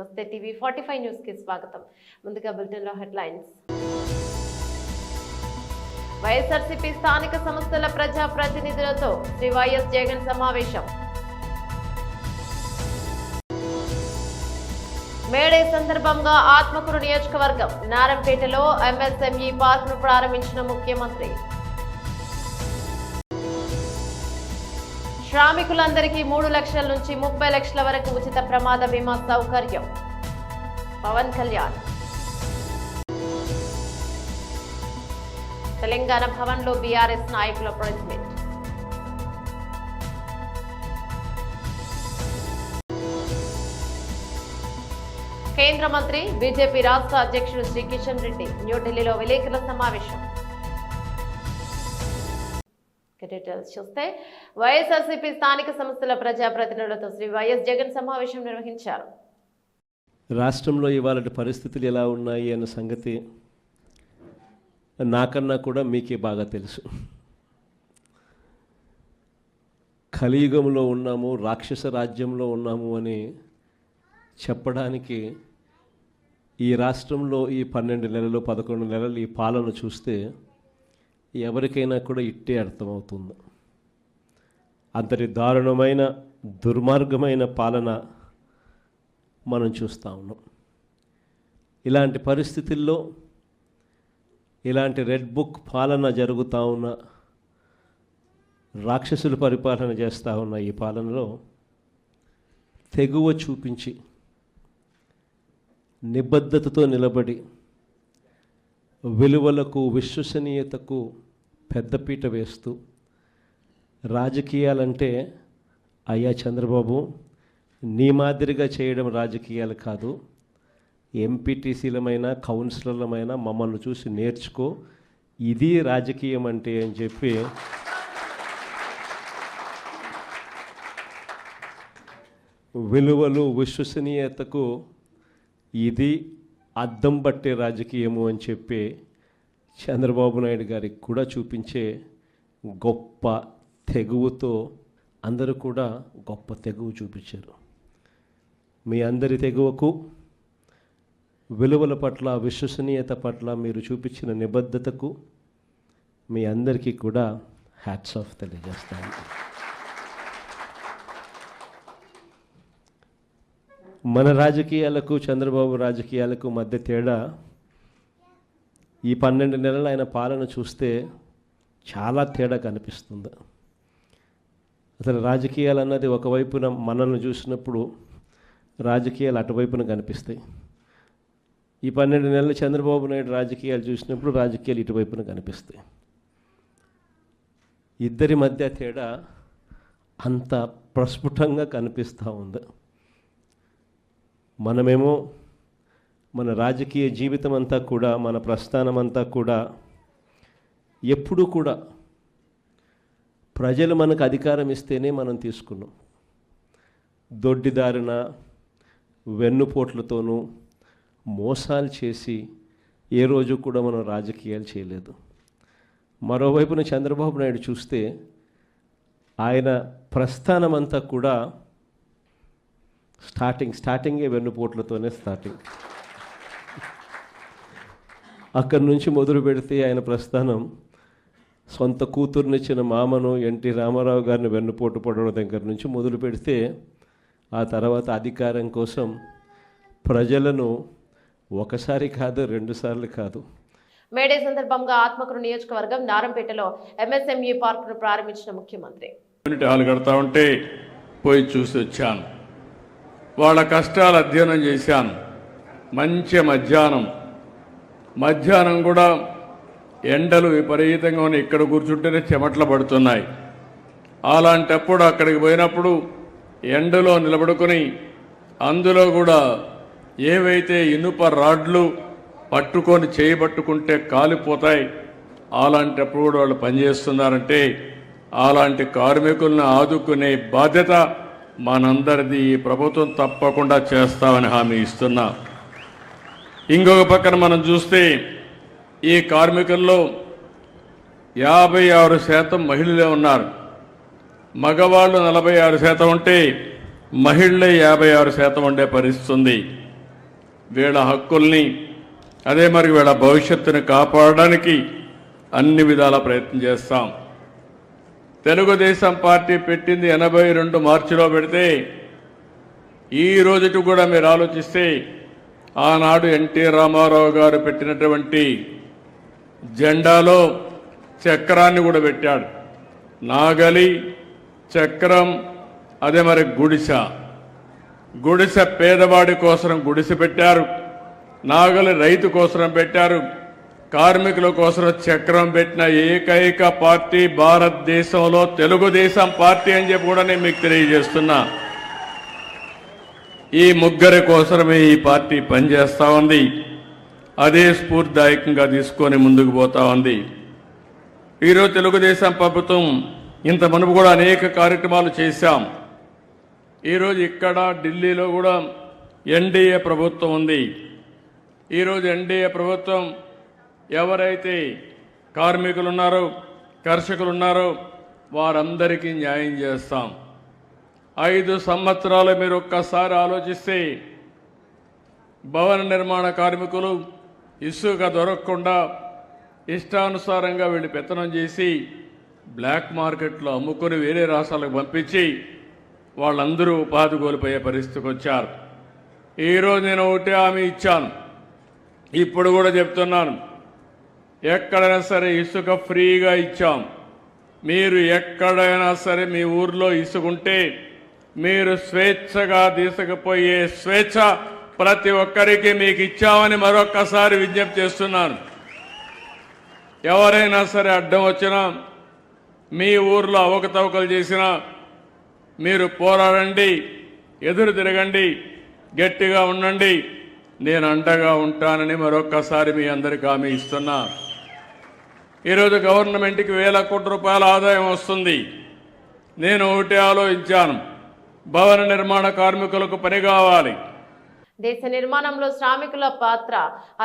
నమస్తే TV 45 news కి స్వాగతం. ముందుగా బులెటిన్ లో హెడ్లైన్స్. వైఎస్ఆర్సీపీ స్థానిక సంస్థల ప్రజా ప్రతినిధులతో శ్రీ వైఎస్ జగన్ సమావేశం. మేడే సందర్భంగా ఆత్మకూరు నియోజకవర్గం నారంపేటలో ఎంఎస్ఎంఈ పార్క్ ను ప్రారంభించిన ముఖ్యమంత్రి. శ్రామికులందరికీ 3 లక్షల నుంచి 30 లక్షల వరకు ఉచిత ప్రమాద బీమా సౌకర్యం. పవన్ కళ్యాణ్. తెలంగాణ భవన్ లో బీఆర్ఎస్ నాయకుల ప్రెస్ మీట్. కేంద్ర మంత్రి బీజేపీ రాష్ట్ర అధ్యక్షుడు శ్రీ కిషన్ రెడ్డి న్యూఢిల్లీలో విలేకరుల సమావేశం. డీటెయిల్స్ చూస్తే వైఎస్ఆర్సీపీ స్థానిక సంస్థల ప్రజా ప్రతినిధులతో శ్రీ వైఎస్ జగన్ సమావేశం నిర్వహించారు. రాష్ట్రంలో ఇవాళ పరిస్థితులు ఎలా ఉన్నాయి అన్న సంగతి నాకన్నా కూడా మీకే బాగా తెలుసు. కలియుగంలో ఉన్నాము, రాక్షస రాజ్యంలో ఉన్నాము అని చెప్పడానికి ఈ రాష్ట్రంలో ఈ 12 నెలలు 11 నెలలు ఈ పాలన చూస్తే ఎవరికైనా కూడా ఇట్టే అర్థమవుతుంది. అంతటి దారుణమైన దుర్మార్గమైన పాలన మనం చూస్తూ ఉన్నాం. ఇలాంటి పరిస్థితుల్లో ఇలాంటి రెడ్ బుక్ పాలన జరుగుతూ ఉన్న, రాక్షసుల పరిపాలన చేస్తూ ఉన్న ఈ పాలనలో తెగువ చూపించి నిబద్ధతతో నిలబడి విలువలకు విశ్వసనీయతకు పెద్దపీట వేస్తూ రాజకీయాలంటే అయ్యా చంద్రబాబు నీ మాదిరిగా చేయడం రాజకీయాలు కాదు, ఎంపీటీసీలమైనా కౌన్సిలర్లమైనా మమ్మల్ని చూసి నేర్చుకో, ఇది రాజకీయం అంటే అని చెప్పి విలువలు విశ్వసనీయతకు ఇది అద్దం పట్టే రాజకీయము అని చెప్పి చంద్రబాబు నాయుడు గారికి కూడా చూపించే గొప్ప తెగువతో అందరూ కూడా గొప్ప తెగువ చూపించారు. మీ అందరి తెగువకు, విలువల పట్ల, విశ్వసనీయత పట్ల మీరు చూపించిన నిబద్ధతకు మీ అందరికీ కూడా హ్యాట్స్ ఆఫ్ తెలియజేస్తాను. మన రాజకీయాలకు చంద్రబాబు రాజకీయాలకు మధ్య తేడా ఈ 12 నెలలు ఆయన పాలన చూస్తే చాలా తేడా కనిపిస్తుంది. అసలు రాజకీయాలు అన్నది ఒకవైపున మనల్ని చూసినప్పుడు రాజకీయాలు అటువైపున కనిపిస్తాయి. ఈ 12 నెలలు చంద్రబాబు నాయుడు రాజకీయాలు చూసినప్పుడు రాజకీయాలు ఇటువైపున కనిపిస్తాయి. ఇద్దరి మధ్య తేడా అంత ప్రస్ఫుటంగా కనిపిస్తూ ఉంది. మనమేమో మన రాజకీయ జీవితం అంతా కూడా, మన ప్రస్థానం అంతా కూడా ఎప్పుడూ కూడా ప్రజలు మనకు అధికారం ఇస్తేనే మనం తీసుకున్నాం. దొడ్డిదారిన వెన్నుపోట్లతోనూ మోసాలు చేసి ఏ రోజు కూడా మనం రాజకీయాలు చేయలేదు. మరోవైపున చంద్రబాబు నాయుడు చూస్తే ఆయన ప్రస్థానం అంతా కూడా స్టార్టింగే వెన్నుపోట్లతోనే స్టార్టింగ్. అక్కడి నుంచి మొదలు పెడితే ఆయన ప్రస్థానం సొంత కూతుర్నిచ్చిన మామను ఎన్టీ రామారావు గారిని వెన్నుపోటు పడడం దగ్గర నుంచి మొదలు పెడితే, ఆ తర్వాత అధికారం కోసం ప్రజలను ఒకసారి కాదు 2 సార్లు కాదు. మేడే సందర్భంగా ఆత్మకూరు నియోజకవర్గం నారంపేటలో ఎంఎస్ఎంఈ పార్క్ ను ప్రారంభించిన ముఖ్యమంత్రి. హాల్ కడతా ఉంటే పోయి చూసి వచ్చాను. వాళ్ళ కష్టాలు అధ్యయనం చేశాను. మంచి మధ్యాహ్నం కూడా ఎండలు విపరీతంగా ఉన్నాయి. ఇక్కడ కూర్చుంటేనే చెమట్లు పడుతున్నాయి. అలాంటప్పుడు అక్కడికి పోయినప్పుడు ఎండలో నిలబడుకొని అందులో కూడా ఏవైతే ఇనుప రాడ్లు పట్టుకొని చేయబట్టుకుంటే కాలిపోతాయి, అలాంటప్పుడు కూడా వాళ్ళు పనిచేస్తున్నారంటే అలాంటి కార్మికులను ఆదుకునే బాధ్యత మనందరిది. ఈ ప్రభుత్వం తప్పకుండా చేస్తామని హామీ ఇస్తున్నా. ఇంకొక పక్కన మనం చూస్తే ఈ కార్మికుల్లో 56% మహిళలే ఉన్నారు. మగవాళ్ళు 46% ఉంటే మహిళలే 56% ఉండే పరిస్థితి ఉంది. వీళ్ళ హక్కుల్ని అదే మరి వీళ్ళ భవిష్యత్తుని కాపాడడానికి అన్ని విధాల ప్రయత్నం చేస్తాం. తెలుగుదేశం పార్టీ పెట్టింది 82 మార్చిలో పెడితే ఈ రోజుటి కూడా మీరు ఆలోచిస్తే ఆనాడు ఎన్టీ రామారావు గారు పెట్టినటువంటి జెండాలో చక్రాన్ని కూడా పెట్టాడు. నాగలి, చక్రం, అదే మరి గుడిసె పేదవాడి కోసం గుడిసె పెట్టారు, నాగలి రైతు కోసం పెట్టారు, కార్మికుల కోసం చక్రం పెట్టిన ఏకైక పార్టీ భారతదేశంలో తెలుగుదేశం పార్టీ అని చెప్పి కూడా నేను మీకు తెలియజేస్తున్నా. ఈ ముగ్గురి కోసమే ఈ పార్టీ పనిచేస్తూ ఉంది. అదే స్ఫూర్తిదాయకంగా తీసుకొని ముందుకు పోతా ఉంది. ఈరోజు తెలుగుదేశం ప్రభుత్వం ఇంత మునుపు కూడా అనేక కార్యక్రమాలు చేశాం. ఈరోజు ఇక్కడ ఢిల్లీలో కూడా ఎన్డీఏ ప్రభుత్వం ఉంది. ఈరోజు ఎన్డీఏ ప్రభుత్వం ఎవరైతే కార్మికులు ఉన్నారో, కర్షకులు ఉన్నారో వారందరికీ న్యాయం చేస్తాం. 5 సంవత్సరాలు మీరు ఒక్కసారి ఆలోచిస్తే భవన నిర్మాణ కార్మికులు ఇసుక దొరకకుండా ఇష్టానుసారంగా వీళ్ళు పెత్తనం చేసి బ్లాక్ మార్కెట్లో అమ్ముకొని వేరే రాష్ట్రాలకు పంపించి వాళ్ళందరూ ఉపాధి కోల్పోయే పరిస్థితికి వచ్చారు. ఈరోజు నేను ఒకటే హామీ ఇచ్చాను, ఇప్పుడు కూడా చెప్తున్నాను, ఎక్కడైనా సరే ఇసుక ఫ్రీగా ఇచ్చాం. మీరు ఎక్కడైనా సరే మీ ఊర్లో ఇసుకుంటే మీరు స్వేచ్ఛగా తీసుకుపోయే స్వేచ్ఛ ప్రతి ఒక్కరికి మీకు ఇచ్చామని మరొక్కసారి విజ్ఞప్తి చేస్తున్నాను. ఎవరైనా సరే అడ్డం వచ్చినా, మీ ఊర్లో అవకతవకలు చేసినా మీరు పోరాడండి, ఎదురు తిరగండి, గట్టిగా ఉండండి, నేను అండగా ఉంటానని మరొక్కసారి మీ అందరికీ హామీ ఇస్తున్నా. ఈరోజు గవర్నమెంట్కి వేల కోట్ల రూపాయల ఆదాయం వస్తుంది. నేను ఒకటి ఆలోచించాను, భవన నిర్మాణ కార్మికులకు పని కావాలి. దేశ నిర్మాణంలో శ్రామికుల పాత్ర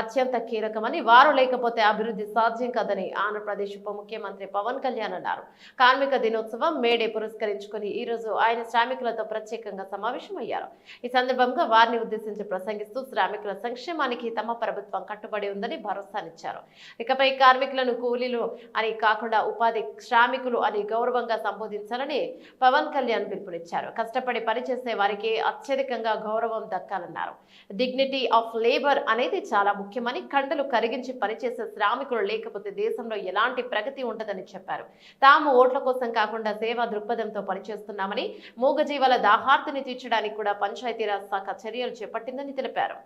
అత్యంత కీలకమని, వారు లేకపోతే అభివృద్ధి సాధ్యం కాదని ఆంధ్రప్రదేశ్ ఉప ముఖ్యమంత్రి పవన్ కళ్యాణ్ అన్నారు. కార్మిక దినోత్సవం మేడే పురస్కరించుకుని ఈ రోజు ఆయన శ్రామికులతో ప్రత్యేకంగా సమావేశమయ్యారు. ఈ సందర్భంగా వారిని ఉద్దేశించి ప్రసంగిస్తూ శ్రామికుల సంక్షేమానికి తమ ప్రభుత్వం కట్టుబడి ఉందని భరోసానిచ్చారు. ఇకపై కార్మికులను కూలీలు అని కాకుండా ఉపాధి శ్రామికులు అని గౌరవంగా సంబోధించాలని పవన్ కళ్యాణ్ పిలుపునిచ్చారు. కష్టపడి పనిచేసే వారికి అత్యధికంగా గౌరవం దక్కాలన్నారు. డిగ్నిటీ ఆఫ్ లేబర్ అనేది చాలా ముఖ్యమని, కండలు కరిగించి పనిచేసే శ్రామికులు లేకపోతే దేశంలో ఎలాంటి ప్రగతి ఉంటదని చెప్పారు. తాము ఓట్ల కోసం కాకుండా సేవా దృక్పథంతో పనిచేస్తున్నామని, మూగజీవాల దాహార్తిని తీర్చడానికి కూడా పంచాయతీరాజ్ శాఖ చర్యలు చేపట్టిందని తెలిపారు.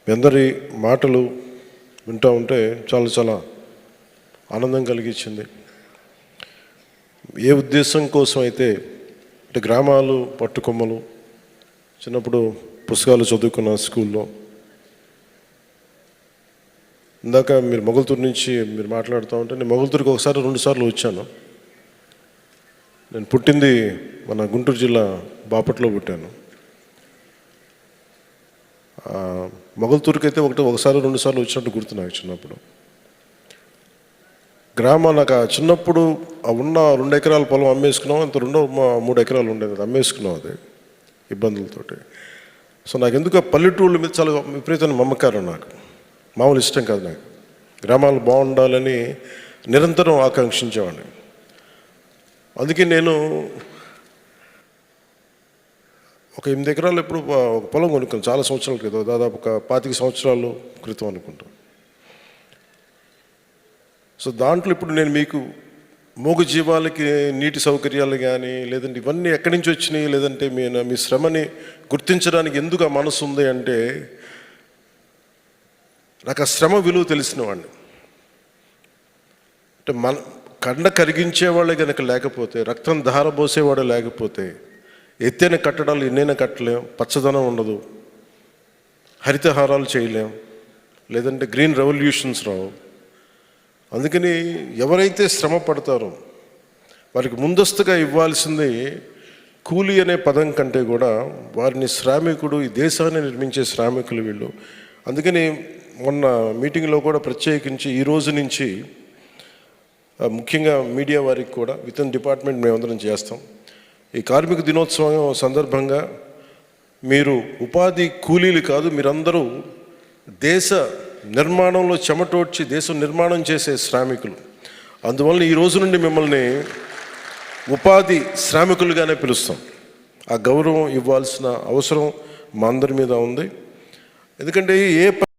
అందరి మాటలు వింటూ ఉంటే చాలా ఆనందం కలిగించింది. ఏ ఉద్దేశం కోసం అయితే అంటే గ్రామాలు పట్టుకొమ్మలు చిన్నప్పుడు పుస్తకాలు చదువుకున్న స్కూల్లో, ఇందాక మీరు మొగల్తూరు నుంచి మీరు మాట్లాడుతూ ఉంటే నేను మొగల్తూరుకి 1-2 సార్లు వచ్చాను. నేను పుట్టింది మన గుంటూరు జిల్లా బాపట్లో పుట్టాను. మొగల్తూరుకి అయితే 1-2 సార్లు వచ్చినట్టు గుర్తు నాకు చిన్నప్పుడు. నాకు చిన్నప్పుడు ఉన్న 2 ఎకరాల పొలం అమ్మేసుకున్నాం, అంత 3 ఎకరాలు ఉండేది, అది అమ్మేసుకున్నాం అది ఇబ్బందులతోటి. సో నాకు ఎందుకు ఆ పల్లెటూళ్ళ మీద చాలా విపరీతమైన మమకారం, నాకు మామూలు ఇష్టం కాదు. నాకు గ్రామాలు బాగుండాలని నిరంతరం ఆకాంక్షించేవాడిని. అందుకే నేను ఒక 8 ఎకరాలు ఇప్పుడు ఒక పొలం కొనుక్కున్నాను చాలా సంవత్సరాల క్రితం, దాదాపు ఒక 25 సంవత్సరాల క్రితం అనుకుంటాను. సో దాంట్లో ఇప్పుడు నేను మీకు మూగజీవాలకి నీటి సౌకర్యాలు కానీ లేదంటే ఇవన్నీ ఎక్కడి నుంచి వచ్చినాయి, లేదంటే మీ శ్రమని గుర్తించడానికి ఎందుకు ఆ మనసు ఉంది అంటే నాకు ఆ శ్రమ విలువ తెలిసిన వాడిని. అంటే కండ కరిగించేవాళ్ళే కనుక లేకపోతే, రక్తం ధారపోసేవాడు లేకపోతే ఎత్తైన కట్టడాలు ఎన్నైనా కట్టలేం, పచ్చదనం ఉండదు, హరితహారాలు చేయలేం, లేదంటే గ్రీన్ రెవల్యూషన్స్ రావు. అందుకని ఎవరైతే శ్రమ పడతారో వారికి ముందస్తుగా ఇవ్వాల్సింది కూలీ అనే పదం కంటే కూడా వారిని శ్రామికుడు, ఈ దేశాన్ని నిర్మించే శ్రామికులు వీళ్ళు. అందుకని మొన్న మీటింగ్లో కూడా ప్రత్యేకించి ఈ రోజు నుంచి ముఖ్యంగా మీడియా వారికి కూడా విత్ ఇన్ డిపార్ట్మెంట్ మేమందరం చేస్తాం. ఈ కార్మిక దినోత్సవం సందర్భంగా మీరు ఉపాధి కూలీలు కాదు, మీరందరూ దేశ నిర్మాణంలో చెమటోడ్చి దేశం నిర్మాణం చేసే శ్రామికులు. అందువల్ల ఈ రోజు నుండి మిమ్మల్ని ఉపాధి శ్రామికులుగానే పిలుస్తాం. ఆ గౌరవం ఇవ్వాల్సిన అవసరం మా అందరి మీద ఉంది. ఎందుకంటే ఏ